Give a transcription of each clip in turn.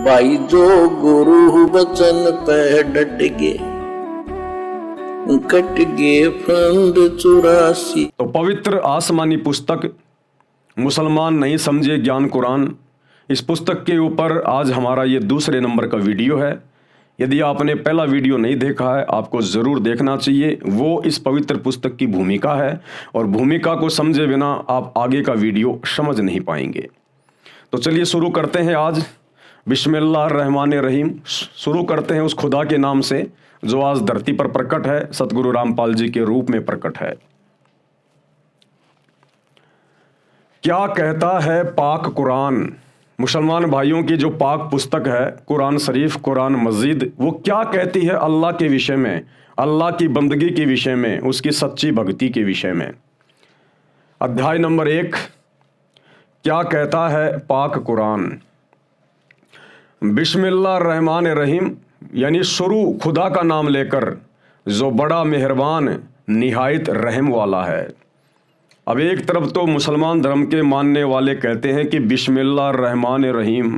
भाई जो गुरु वचन पे डट गए, कट गए फंद 84। तो पवित्र आसमानी पुस्तक मुसलमान नहीं समझे ज्ञान कुरान, इस पुस्तक के ऊपर आज हमारा ये दूसरे नंबर का वीडियो है। यदि आपने पहला वीडियो नहीं देखा है, आपको ज़रूर देखना चाहिए। वो इस पवित्र पुस्तक की भूमिका है और भूमिका को समझे बिना आप आगे का वीडियो समझ नहीं पाएंगे। तो चलिए शुरू करते हैं आज। बिस्मिल्लाहिर्रहमानिर्रहीम। शुरू करते हैं उस खुदा के नाम से जो आज धरती पर प्रकट है, सतगुरु रामपाल जी के रूप में प्रकट है। क्या कहता है पाक कुरान? मुसलमान भाइयों की जो पाक पुस्तक है कुरान शरीफ, कुरान मजीद, वो क्या कहती है अल्लाह के विषय में, अल्लाह की बंदगी के विषय में, उसकी सच्ची भक्ति के विषय में। अध्याय नंबर 1 क्या कहता है पाक कुरान? बिस्मिल्लाहिर्रहमानिर्रहीम, यानी शुरू खुदा का नाम लेकर जो बड़ा मेहरबान निहायत रहम वाला है। अब एक तरफ तो मुसलमान धर्म के मानने वाले कहते हैं कि बिस्मिल्लाहिर्रहमानिर्रहीम,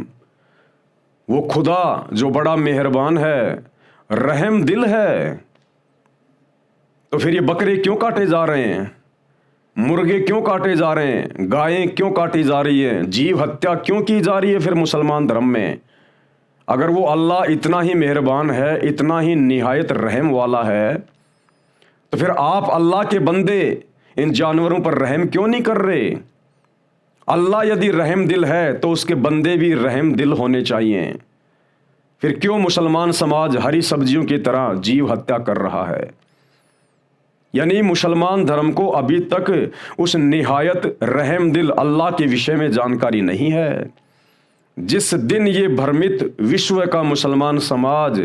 वो खुदा जो बड़ा मेहरबान है, रहम दिल है। तो फिर ये बकरे क्यों काटे जा रहे हैं, मुर्गे क्यों काटे जा रहे हैं, गायें क्यों काटी जा रही हैं, जीव हत्या क्यों की जा रही है फिर मुसलमान धर्म में? अगर वो अल्लाह इतना ही मेहरबान है, इतना ही निहायत रहम वाला है, तो फिर आप अल्लाह के बंदे इन जानवरों पर रहम क्यों नहीं कर रहे? अल्लाह यदि रहम दिल है तो उसके बंदे भी रहम दिल होने चाहिए। फिर क्यों मुसलमान समाज हरी सब्जियों की तरह जीव हत्या कर रहा है? यानी मुसलमान धर्म को अभी तक उस निहायत रहम दिल अल्लाह के विषय में जानकारी नहीं है। जिस दिन ये भ्रमित विश्व का मुसलमान समाज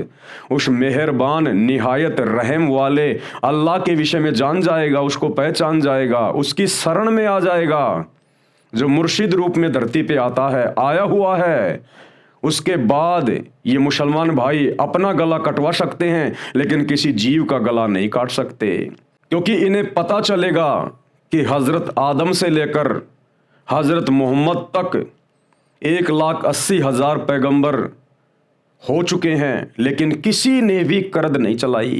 उस मेहरबान निहायत रहम वाले अल्लाह के विषय में जान जाएगा, उसको पहचान जाएगा, उसकी शरण में आ जाएगा, जो मुर्शिद रूप में धरती पे आता है, आया हुआ है, उसके बाद ये मुसलमान भाई अपना गला कटवा सकते हैं लेकिन किसी जीव का गला नहीं काट सकते। क्योंकि इन्हें पता चलेगा कि हज़रत आदम से लेकर हज़रत मोहम्मद तक 1,80,000 पैगंबर हो चुके हैं, लेकिन किसी ने भी करद नहीं चलाई,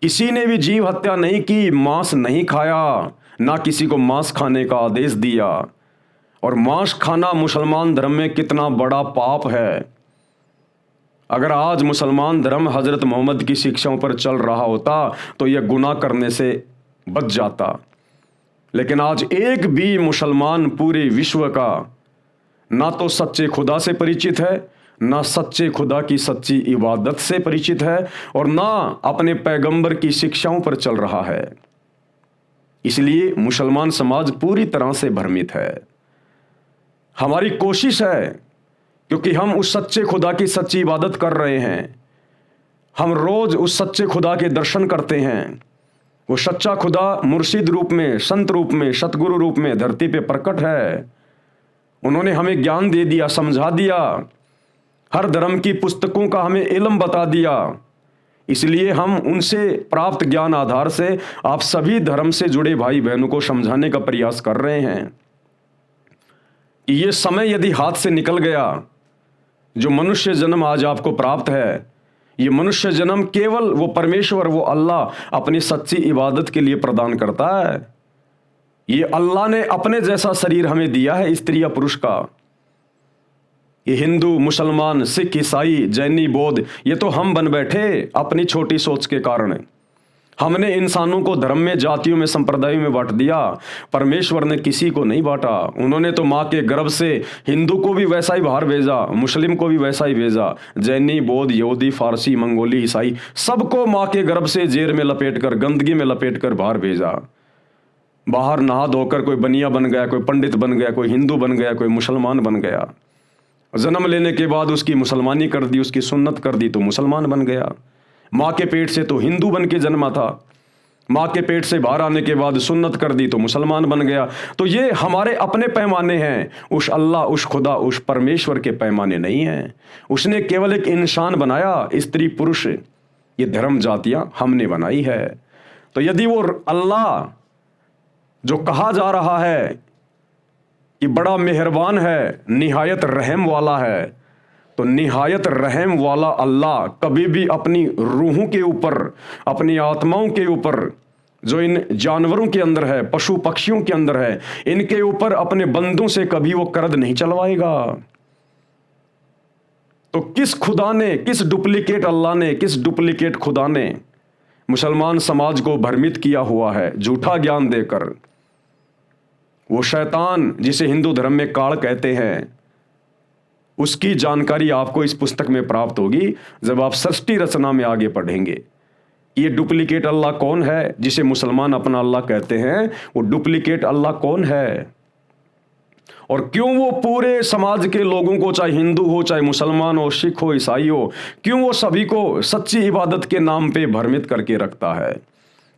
किसी ने भी जीव हत्या नहीं की, मांस नहीं खाया, ना किसी को मांस खाने का आदेश दिया। और मांस खाना मुसलमान धर्म में कितना बड़ा पाप है। अगर आज मुसलमान धर्म हज़रत मोहम्मद की शिक्षाओं पर चल रहा होता तो यह गुनाह करने से बच जाता। लेकिन आज एक भी मुसलमान पूरे विश्व का ना तो सच्चे खुदा से परिचित है, ना सच्चे खुदा की सच्ची इबादत से परिचित है, और ना अपने पैगंबर की शिक्षाओं पर चल रहा है। इसलिए मुसलमान समाज पूरी तरह से भ्रमित है। हमारी कोशिश है, क्योंकि हम उस सच्चे खुदा की सच्ची इबादत कर रहे हैं, हम रोज उस सच्चे खुदा के दर्शन करते हैं। वो सच्चा खुदा मुर्शिद रूप में, संत रूप में, सतगुरु रूप में धरती पे प्रकट है। उन्होंने हमें ज्ञान दे दिया, समझा दिया, हर धर्म की पुस्तकों का हमें इल्म बता दिया। इसलिए हम उनसे प्राप्त ज्ञान आधार से आप सभी धर्म से जुड़े भाई बहनों को समझाने का प्रयास कर रहे हैं। ये समय यदि हाथ से निकल गया, जो मनुष्य जन्म आज आपको प्राप्त है, ये मनुष्य जन्म केवल वो परमेश्वर, वो अल्लाह अपनी सच्ची इबादत के लिए प्रदान करता है। ये अल्लाह ने अपने जैसा शरीर हमें दिया है, स्त्री या पुरुष का। ये हिंदू, मुसलमान, सिख, ईसाई, जैनी, बौद्ध, ये तो हम बन बैठे अपनी छोटी सोच के कारण। हमने इंसानों को धर्म में, जातियों में, संप्रदायों में बांट दिया। परमेश्वर ने किसी को नहीं बांटा। उन्होंने तो माँ के गर्भ से हिंदू को भी वैसा ही बाहर भेजा, मुस्लिम को भी वैसा ही भेजा, जैनी, बौद्ध, यहूदी, फारसी, मंगोली, ईसाई, सबको माँ के गर्भ से जेर में लपेट कर, गंदगी में लपेट कर बाहर भेजा। बाहर नहा धोकर कोई बनिया बन गया, कोई पंडित बन गया, कोई हिंदू बन गया, कोई मुसलमान बन गया। जन्म लेने के बाद उसकी मुसलमानी कर दी, उसकी सुन्नत कर दी तो मुसलमान बन गया। माँ के पेट से तो हिंदू बन के जन्मा था, माँ के पेट से बाहर आने के बाद सुन्नत कर दी तो मुसलमान बन गया। तो ये हमारे अपने पैमाने हैं, उस अल्लाह, उस खुदा, उस परमेश्वर के पैमाने नहीं हैं। उसने केवल एक इंसान बनाया, स्त्री पुरुष, ये धर्म जातियाँ हमने बनाई है। तो यदि वो अल्लाह जो कहा जा रहा है कि बड़ा मेहरबान है, निहायत रहम वाला है, तो निहायत रहम वाला अल्लाह कभी भी अपनी रूहों के ऊपर, अपनी आत्माओं के ऊपर, जो इन जानवरों के अंदर है, पशु पक्षियों के अंदर है, इनके ऊपर अपने बंदों से कभी वो कर्द नहीं चलवाएगा। तो किस खुदा ने, किस डुप्लीकेट अल्लाह ने, किस डुप्लीकेट खुदा ने मुसलमान समाज को भ्रमित किया हुआ है झूठा ज्ञान देकर? वो शैतान जिसे हिंदू धर्म में काल कहते हैं, उसकी जानकारी आपको इस पुस्तक में प्राप्त होगी जब आप सृष्टि रचना में आगे पढ़ेंगे। ये डुप्लीकेट अल्लाह कौन है जिसे मुसलमान अपना अल्लाह कहते हैं? वो डुप्लीकेट अल्लाह कौन है और क्यों वो पूरे समाज के लोगों को, चाहे हिंदू हो, चाहे मुसलमान हो, सिख हो, ईसाई हो, क्यों वो सभी को सच्ची इबादत के नाम पे भ्रमित करके रखता है?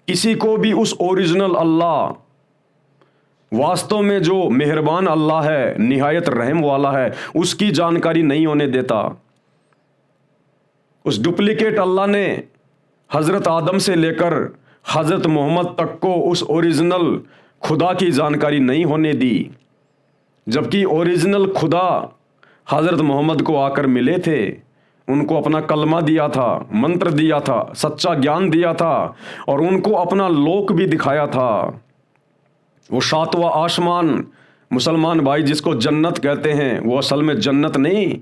किसी को भी उस ओरिजिनल अल्लाह, वास्तव में जो मेहरबान अल्लाह है, निहायत रहम वाला है, उसकी जानकारी नहीं होने देता। उस डुप्लीकेट अल्लाह ने हजरत आदम से लेकर हजरत मोहम्मद तक को उस ओरिजिनल खुदा की जानकारी नहीं होने दी, जबकि ओरिजिनल खुदा हजरत मोहम्मद को आकर मिले थे, उनको अपना कलमा दिया था, मंत्र दिया था, सच्चा ज्ञान दिया था और उनको अपना लोक भी दिखाया था। वो सातवां आसमान, मुसलमान भाई जिसको जन्नत कहते हैं, वो असल में जन्नत नहीं,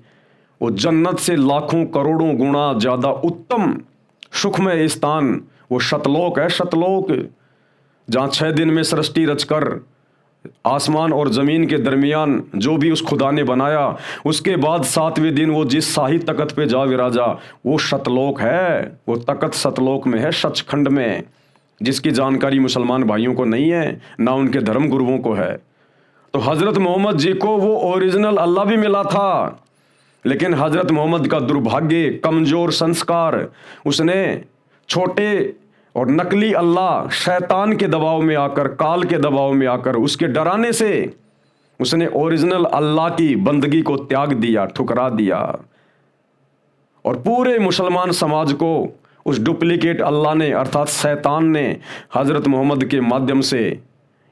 वो जन्नत से लाखों करोड़ों गुना ज़्यादा उत्तम सुखमय स्थान वो शतलोक है। शतलोक जहाँ 6 दिन में सृष्टि रचकर आसमान और ज़मीन के दरमियान जो भी उस खुदा ने बनाया, उसके बाद 7वें दिन वो जिस शाही तकत पे जा विराजा, वो शतलोक है। वो तकत सतलोक में है, सचखंड में, जिसकी जानकारी मुसलमान भाइयों को नहीं है, ना उनके धर्म गुरुओं को है। तो हज़रत मोहम्मद जी को वो ओरिजिनल अल्लाह भी मिला था, लेकिन हज़रत मोहम्मद का दुर्भाग्य, कमज़ोर संस्कार, उसने छोटे और नकली अल्लाह शैतान के दबाव में आकर, काल के दबाव में आकर, उसके डराने से उसने ओरिजिनल अल्लाह की बंदगी को त्याग दिया, ठुकरा दिया और पूरे मुसलमान समाज को उस डुप्लीकेट अल्लाह ने अर्थात शैतान ने हज़रत मोहम्मद के माध्यम से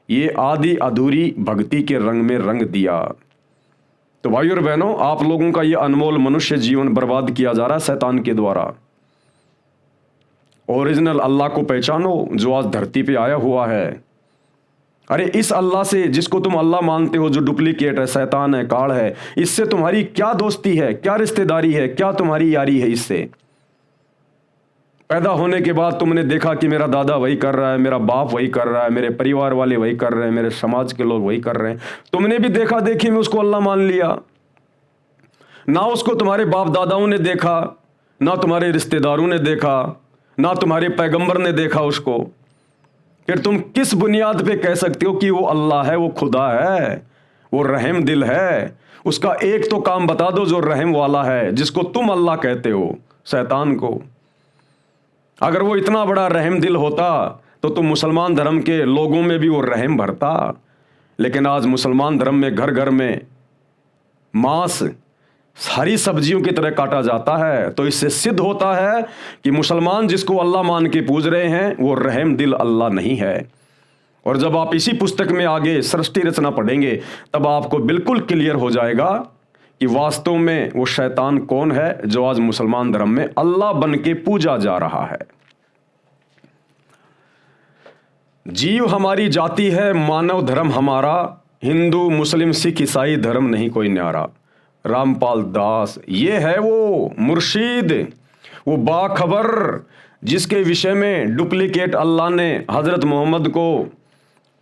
ये आधी अधूरी भक्ति के रंग में रंग दिया। तो भाइयों और बहनों, आप लोगों का ये अनमोल मनुष्य जीवन बर्बाद किया जा रहा है शैतान के द्वारा। ओरिजिनल अल्लाह को पहचानो जो आज धरती पे आया हुआ है। अरे इस अल्लाह से जिसको तुम अल्लाह मानते हो, जो डुप्लीकेट है, शैतान है, काल है, इससे तुम्हारी क्या दोस्ती है, क्या रिश्तेदारी है, क्या तुम्हारी यारी है इससे? पैदा होने के बाद तुमने देखा कि मेरा दादा वही कर रहा है, मेरा बाप वही कर रहा है, मेरे परिवार वाले वही कर रहे हैं, मेरे समाज के लोग वही कर रहे हैं, तुमने भी देखा देखी में उसको अल्लाह मान लिया। ना उसको तुम्हारे बाप दादाओं ने देखा, ना तुम्हारे रिश्तेदारों ने देखा, ना तुम्हारे पैगंबर ने देखा उसको। फिर तुम किस बुनियाद पे कह सकते हो कि वो अल्लाह है, वो खुदा है, वो रहम दिल है? उसका एक तो काम बता दो जो रहम वाला है, जिसको तुम अल्लाह कहते हो, शैतान को। अगर वो इतना बड़ा रहम दिल होता तो तुम मुसलमान धर्म के लोगों में भी वो रहम भरता। लेकिन आज मुसलमान धर्म में घर घर में मांस हरी सब्जियों की तरह काटा जाता है। तो इससे सिद्ध होता है कि मुसलमान जिसको अल्लाह मान के पूज रहे हैं वो रहम दिल अल्लाह नहीं है। और जब आप इसी पुस्तक में आगे सृष्टि रचना पढ़ेंगे तब आपको बिल्कुल क्लियर हो जाएगा कि वास्तव में वो शैतान कौन है जो आज मुसलमान धर्म में अल्लाह बन के पूजा जा रहा है। जीव हमारी जाति है, मानव धर्म हमारा, हिंदू मुस्लिम सिख ईसाई धर्म नहीं कोई न्यारा। रामपाल दास ये है वो मुर्शीद, वो बाखबर जिसके विषय में डुप्लीकेट अल्लाह ने हज़रत मोहम्मद को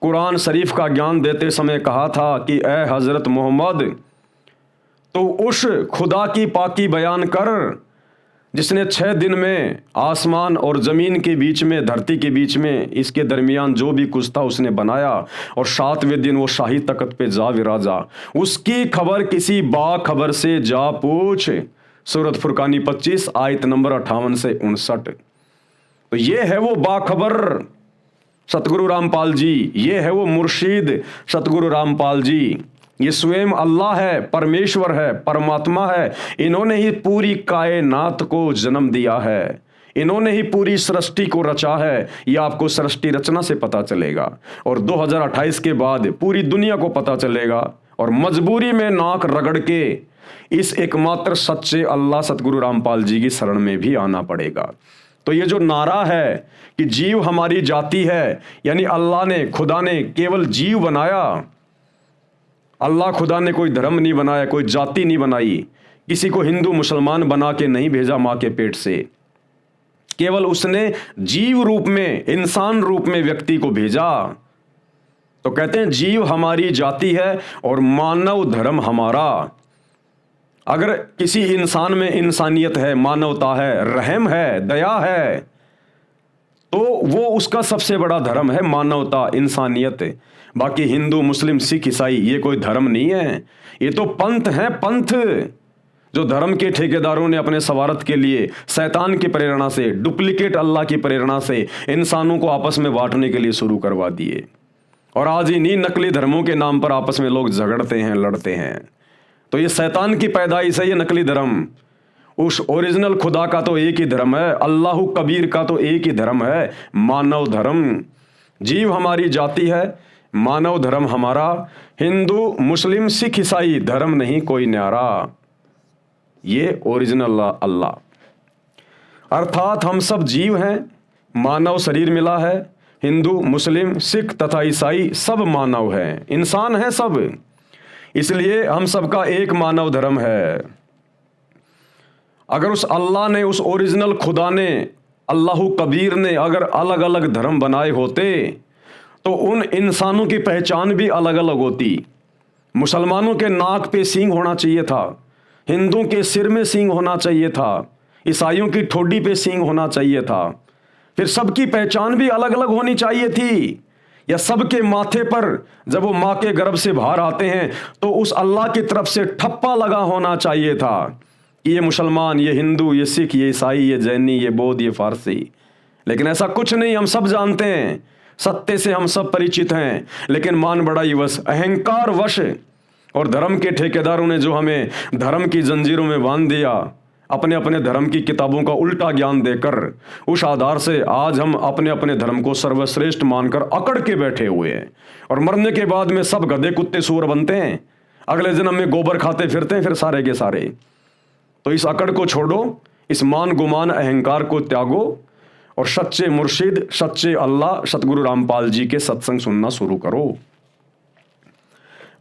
कुरान शरीफ का ज्ञान देते समय कहा था कि ए हज़रत मोहम्मद, तो उस खुदा की पाकी बयान कर जिसने 6 दिन में आसमान और ज़मीन के बीच में, धरती के बीच में, इसके दरमियान जो भी कुछ था उसने बनाया और 7वें दिन वो शाही तख्त पे जा विराजा। उसकी खबर किसी बाखबर से जा पूछ। सूरत फुरकानी 25 आयत नंबर 58 से 59। तो ये है वो बाखबर सतगुरु रामपाल जी, ये है वो मुर्शीद सतगुरु रामपाल जी। ये स्वयं अल्लाह है, परमेश्वर है, परमात्मा है। इन्होंने ही पूरी कायनात को जन्म दिया है, इन्होंने ही पूरी सृष्टि को रचा है। ये आपको सृष्टि रचना से पता चलेगा और 2028 के बाद पूरी दुनिया को पता चलेगा। और मजबूरी में नाक रगड़ के इस एकमात्र सच्चे अल्लाह सतगुरु रामपाल जी की शरण में भी आना पड़ेगा। तो ये जो नारा है कि जीव हमारी जाति है, यानी अल्लाह ने, खुदा ने केवल जीव बनाया। अल्लाह खुदा ने कोई धर्म नहीं बनाया, कोई जाति नहीं बनाई, किसी को हिंदू मुसलमान बना के नहीं भेजा मां के पेट से। केवल उसने जीव रूप में, इंसान रूप में व्यक्ति को भेजा। तो कहते हैं जीव हमारी जाति है और मानव धर्म हमारा। अगर किसी इंसान में इंसानियत है, मानवता है, रहम है, दया है, तो वो उसका सबसे बड़ा धर्म है, मानवता, इंसानियत। बाकी हिंदू, मुस्लिम, सिख, ईसाई ये कोई धर्म नहीं है, ये तो पंथ है, पंथ जो धर्म के ठेकेदारों ने अपने स्वार्थ के लिए शैतान की प्रेरणा से, डुप्लीकेट अल्लाह की प्रेरणा से इंसानों को आपस में बांटने के लिए शुरू करवा दिए। और आज इन्हीं नकली धर्मों के नाम पर आपस में लोग झगड़ते हैं, लड़ते हैं। तो ये शैतान की पैदाइश है, ये नकली धर्म। उस ओरिजिनल खुदा का तो एक ही धर्म है, अल्लाह कबीर का तो एक ही धर्म है, मानव धर्म। जीव हमारी जाति है, मानव धर्म हमारा। हिंदू, मुस्लिम, सिख, ईसाई धर्म नहीं कोई न्यारा। ये ओरिजिनल अल्लाह। अर्थात हम सब जीव हैं, मानव शरीर मिला है। हिंदू, मुस्लिम, सिख तथा ईसाई सब मानव हैं, इंसान हैं सब। इसलिए हम सबका एक मानव धर्म है। अगर उस अल्लाह ने, उस ओरिजिनल खुदा ने, अल्लाह कबीर ने अगर अलग अलग धर्म बनाए होते तो उन इंसानों की पहचान भी अलग अलग होती। मुसलमानों के नाक पे सींग होना चाहिए था, हिंदुओं के सिर में सींग होना चाहिए था, ईसाइयों की ठोडी पे सींग होना चाहिए था। फिर सबकी पहचान भी अलग अलग होनी चाहिए थी। या सबके माथे पर जब वो माँ के गर्भ से बाहर आते हैं तो उस अल्लाह की तरफ से ठप्पा लगा होना चाहिए था कि ये मुसलमान, ये हिंदू, ये सिख, ये ईसाई, ये जैनी, ये बौद्ध, ये फारसी। लेकिन ऐसा कुछ नहीं। हम सब जानते हैं, सत्य से हम सब परिचित हैं, लेकिन मान बढ़ाई वश, अहंकार वश और धर्म के ठेकेदारों ने जो हमें धर्म की जंजीरों में बांध दिया, अपने अपने धर्म की किताबों का उल्टा ज्ञान देकर, उस आधार से आज हम अपने अपने धर्म को सर्वश्रेष्ठ मानकर अकड़ के बैठे हुए हैं। और मरने के बाद में सब गधे, कुत्ते, सूअर बनते हैं, अगले जन्म में गोबर खाते फिरते हैं फिर सारे के सारे। तो इस अकड़ को छोड़ो, इस मान गुमान अहंकार को त्यागो और सच्चे मुर्शिद, सच्चे अल्लाह सतगुरु रामपाल जी के सत्संग सुनना शुरू करो।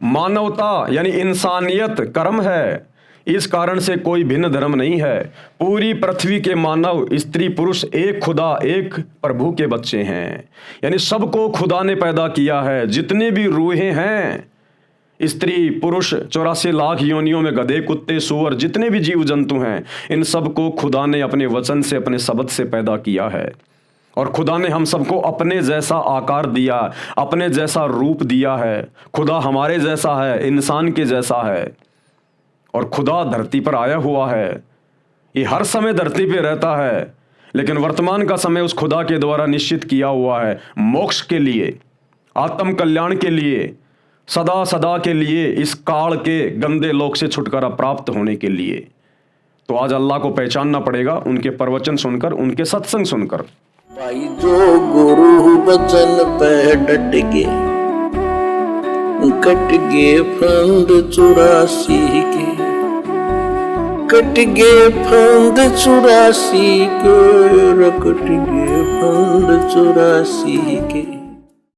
मानवता यानी इंसानियत कर्म है, इस कारण से कोई भिन्न धर्म नहीं है। पूरी पृथ्वी के मानव, स्त्री पुरुष एक खुदा, एक प्रभु के बच्चे हैं। यानी सबको खुदा ने पैदा किया है। जितने भी रूहें हैं, स्त्री पुरुष, 84 लाख योनियों में गधे, कुत्ते, सूअर, जितने भी जीव जंतु हैं, इन सबको खुदा ने अपने वचन से, अपने शब्द से पैदा किया है। और खुदा ने हम सबको अपने जैसा आकार दिया, अपने जैसा रूप दिया है। खुदा हमारे जैसा है, इंसान के जैसा है। और खुदा धरती पर आया हुआ है, ये हर समय धरती पे रहता है, लेकिन वर्तमान का समय उस खुदा के द्वारा निश्चित किया हुआ है मोक्ष के लिए, आत्म कल्याण के लिए, सदा सदा के लिए, इस काल के गंदे लोक से छुटकारा प्राप्त होने के लिए। तो आज अल्लाह को पहचानना पड़ेगा, उनके प्रवचन सुनकर, उनके सत्संग सुनकर। भाई जो गुरु बचन पे डट के, कट गे फंद 84 के, कट गे फंद 84 के, कट गे फंद 84 के।